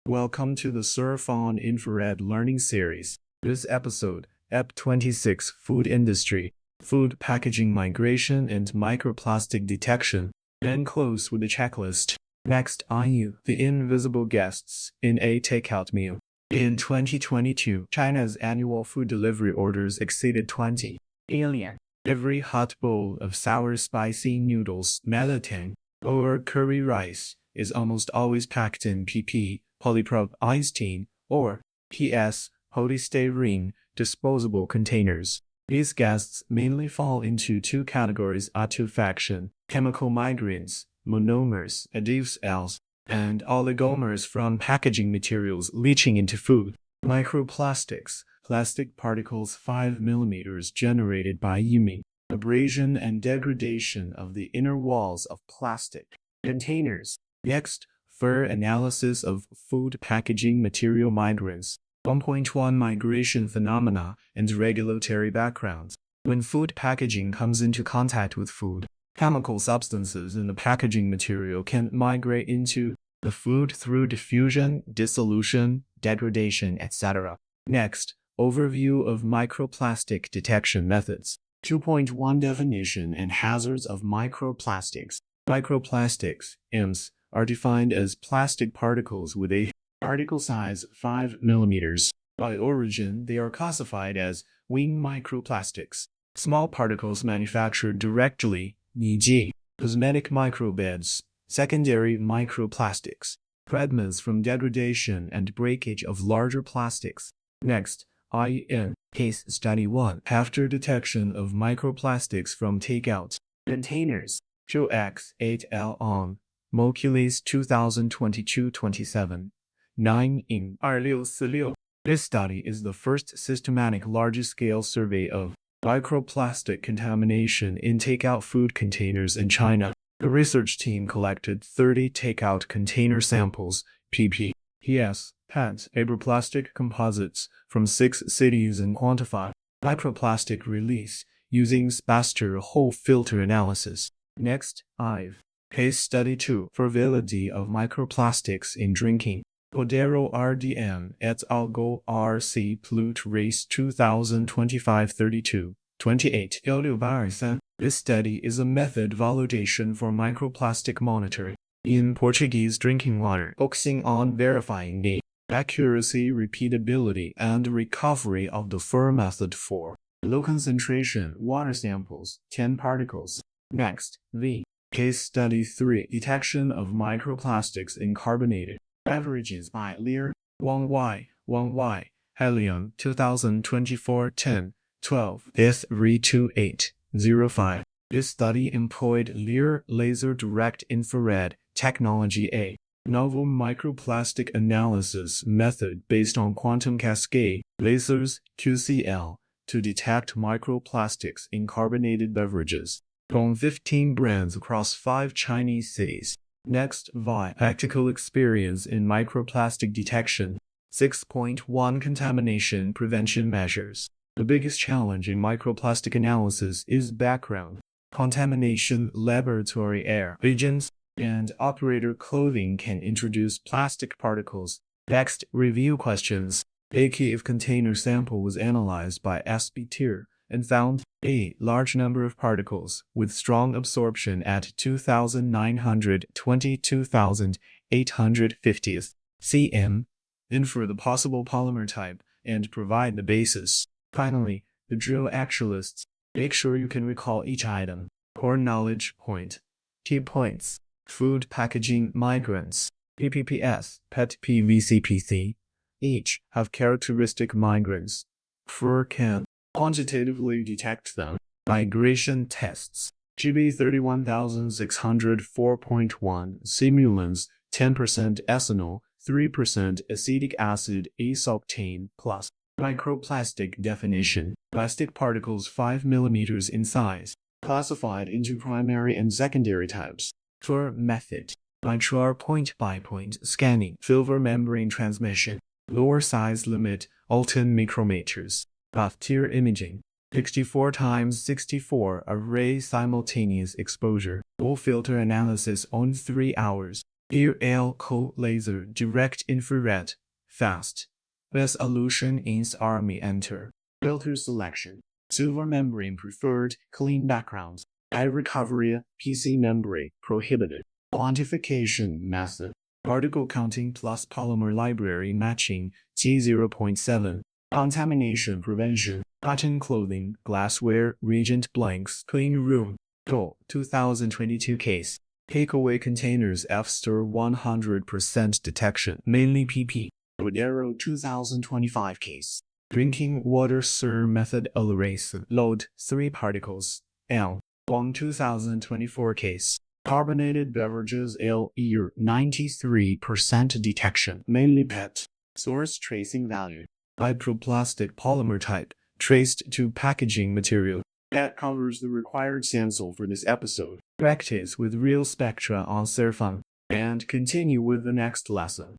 Welcome to the ftir.fun Infrared Learning Series. This episode, Ep26 Food Industry, Food Packaging Migration and Microplastic Detection. Then close with the checklist. Next, you, the invisible guests, in a takeout meal. In 2022, China's annual food delivery orders exceeded 20 million. Every hot bowl of sour spicy noodles, malatang, or curry rice is almost always packed in PP, polypropylene, or PS, polystyrene, disposable containers. These gases mainly fall into two categories: artifaction, chemical migrants, monomers, adhesives, and oligomers from packaging materials leaching into food. Microplastics, plastic particles 5 mm generated by abrasion and degradation of the inner walls of plastic containers. Next, further analysis of food packaging material migrants. 1.1 Migration phenomena and regulatory backgrounds. When food packaging comes into contact with food, chemical substances in the packaging material can migrate into the food through diffusion, dissolution, degradation, etc. Next, overview of microplastic detection methods. 2.1 Definition and hazards of microplastics. Microplastics, MPs, are defined as plastic particles with a particle size 5 mm. By origin, they are classified as wing microplastics. Small particles manufactured directly, e.g., cosmetic microbeds. Secondary microplastics, fragments from degradation and breakage of larger plastics. Next, in Case Study 1. After detection of microplastics from takeout containers. Zhou X 8 L on Mocules 2022-27. 9 in 2646. This study is the first systematic large-scale survey of microplastic contamination in takeout food containers in China. The research team collected 30 takeout container samples, PP, PS, PET, aeroplastic composites, from 6 cities and quantified microplastic release using Spectroscopy whole filter analysis. Next, Case Study 2. For validity of microplastics in drinking. Podero RDM et al. Go RC Plut Race 2025-32. 28. 1623. This study is a method validation for microplastic monitoring in Portuguese drinking water, focusing on verifying the accuracy, repeatability, and recovery of the FIR method for low concentration water samples, 10 particles. Next, Case Study 3. Detection of microplastics in carbonated beverages by Lear, Wang Y, Helium 2024-10. 12. S32805. This study employed Lear laser direct infrared technology, a novel microplastic analysis method based on quantum cascade lasers (QCL) to detect microplastics in carbonated beverages from 15 brands across 5 Chinese cities. Next, practical experience in microplastic detection. 6.1 Contamination prevention measures. The biggest challenge in microplastic analysis is background contamination. Laboratory air agents and operator clothing can introduce plastic particles. Next, review questions. If container sample was analyzed by Spectroscopy and found a large number of particles with strong absorption at 2,922,850 cm, infer the possible polymer type and provide the basis. Finally, the drill actualists. Make sure you can recall each item. Core knowledge point. Key points. Food packaging migrants. PPPS, PET, PVCPC. Each have characteristic migrants. FIR can quantitatively detect them. Migration tests. GB 31604.1 simulants 10% ethanol, 3% acetic acid aceoctane plus. Microplastic definition. Plastic particles 5 mm in size. Classified into primary and secondary types. FIR method. Nitrar point-by-point scanning. Silver membrane transmission. Lower size limit, all 10 micrometers. Ftir imaging. 64x64 array simultaneous exposure. Full filter analysis on 3 hours. EL laser direct infrared, fast. Resolution is Army Enter. Filter selection. Silver membrane preferred, clean backgrounds. High recovery, PC membrane prohibited. Quantification method. Particle counting plus polymer library matching T0.7. Contamination prevention. Cotton clothing, glassware, reagent blanks, clean room. Goal 2022 case. Takeaway containers ftir 100% detection, mainly PP. Rodero 2025 case. Drinking water SIR method erase load 3 particles. L. Guang 2024 case. Carbonated beverages LER 93% detection, mainly PET. Source tracing value. Microplastic polymer type, traced to packaging material. That covers the required stencil for this episode. Practice with real spectra on ftir.fun, and continue with the next lesson.